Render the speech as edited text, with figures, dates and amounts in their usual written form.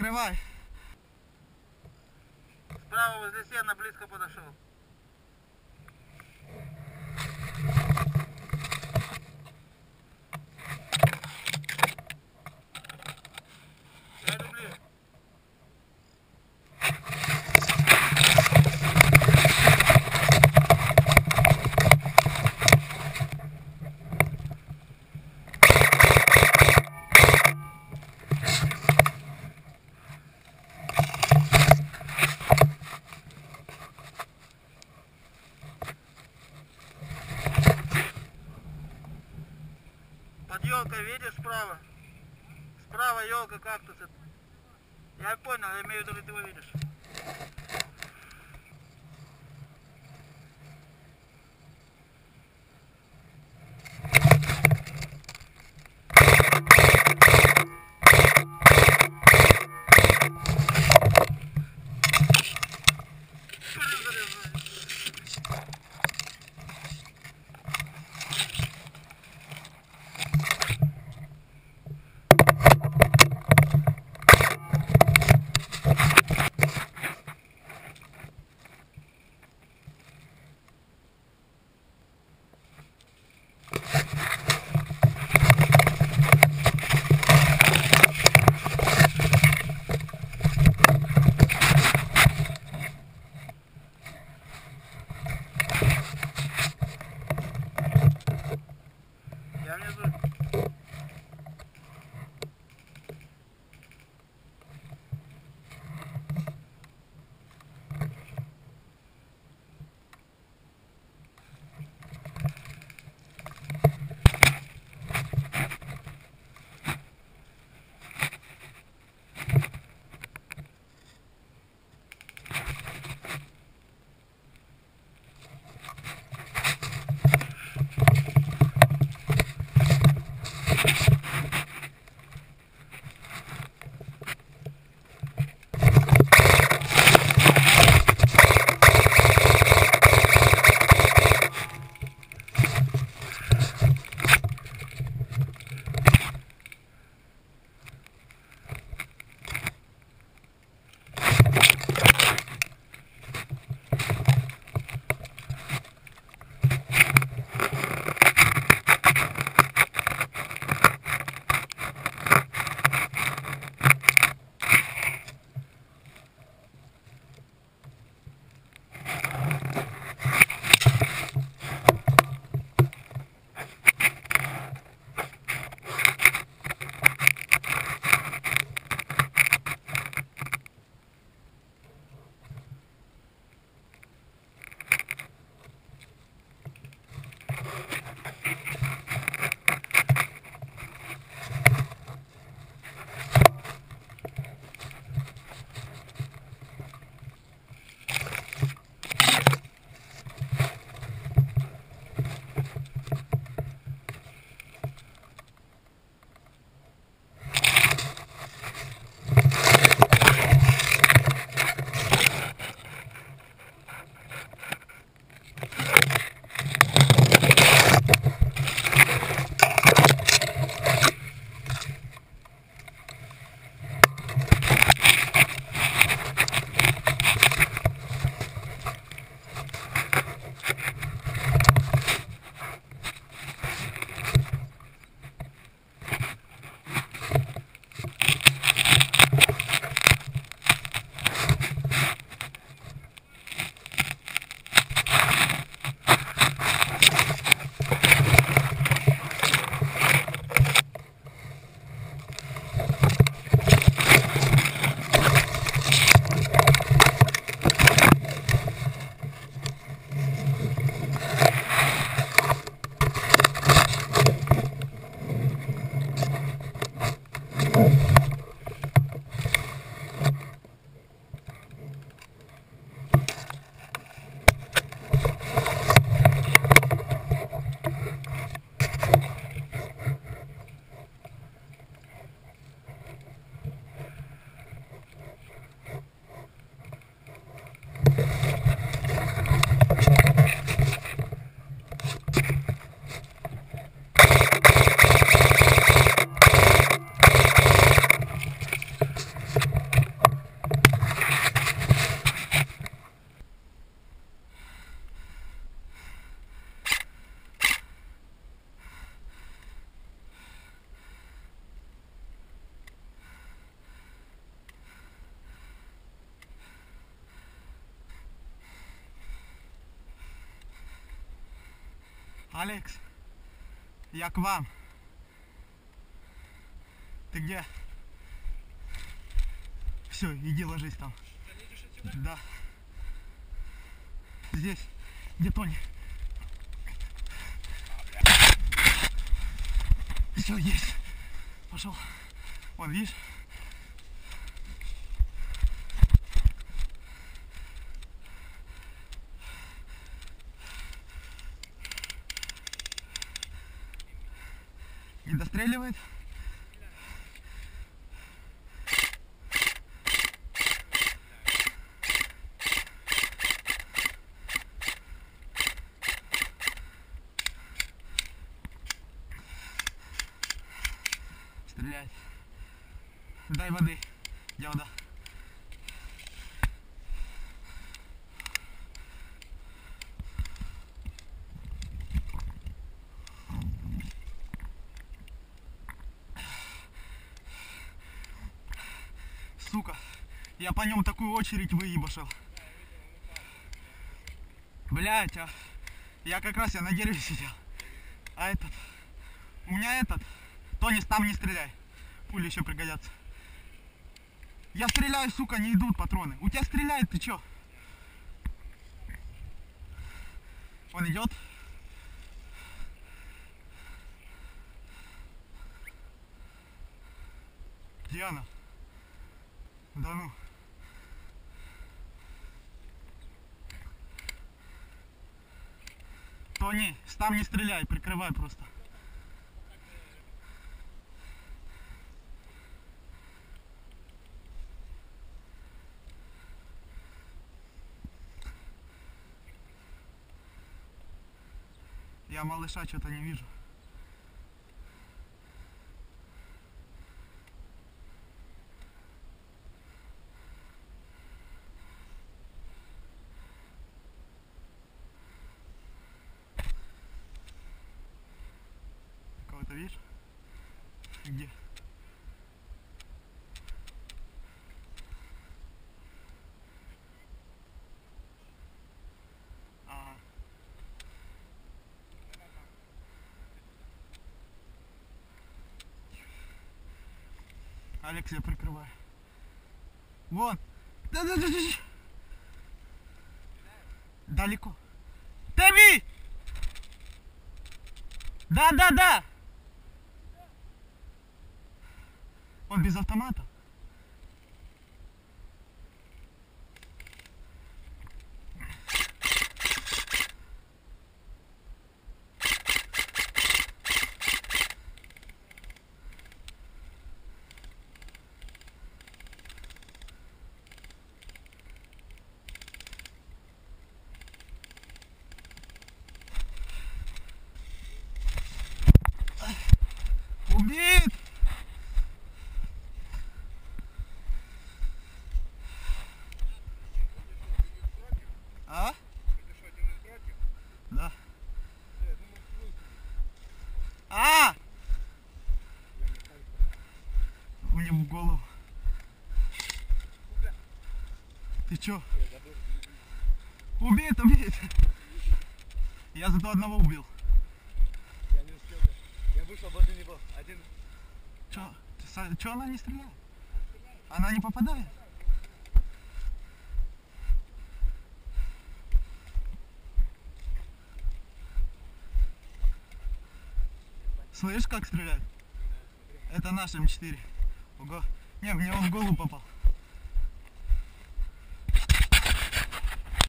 Закрывай. Справа возле сена близко подошел. Я люблю. Под елкой видишь справа? Справа елка, кактус. Я понял, я имею в виду, ты его видишь. Алекс, я к вам. Ты где? Все, иди ложись там. Да. Здесь. Где Тони? Все, есть. Пошел. Вон, видишь? Не достреливает? Стрелять. Дай воды. Я вода. Сука, я по нему такую очередь выебашил. Блять, а я как раз на дереве сидел. А этот, у меня этот, Тони, там не стреляй. Пули еще пригодятся. Я стреляю, сука, не идут патроны. У тебя стреляет, ты чё? Он идет. Где она? Да ну. Тони, там не стреляй, прикрывай просто. Я малыша что-то не вижу. Кого-то видишь? Где? Ага. Алекс, я прикрываю. Вон. Да. Далеко. Тэби! Да. Он без автомата. Убит! А? Да. А! Мне в голову. Ты чё? Убит. Я зато одного убил. Я не успел. Я вышел возле него. Один. Чё она не стреляет? Она не попадает? Слышишь, как стреляет? Это наш М4. Ого. Не, мне он в голову попал.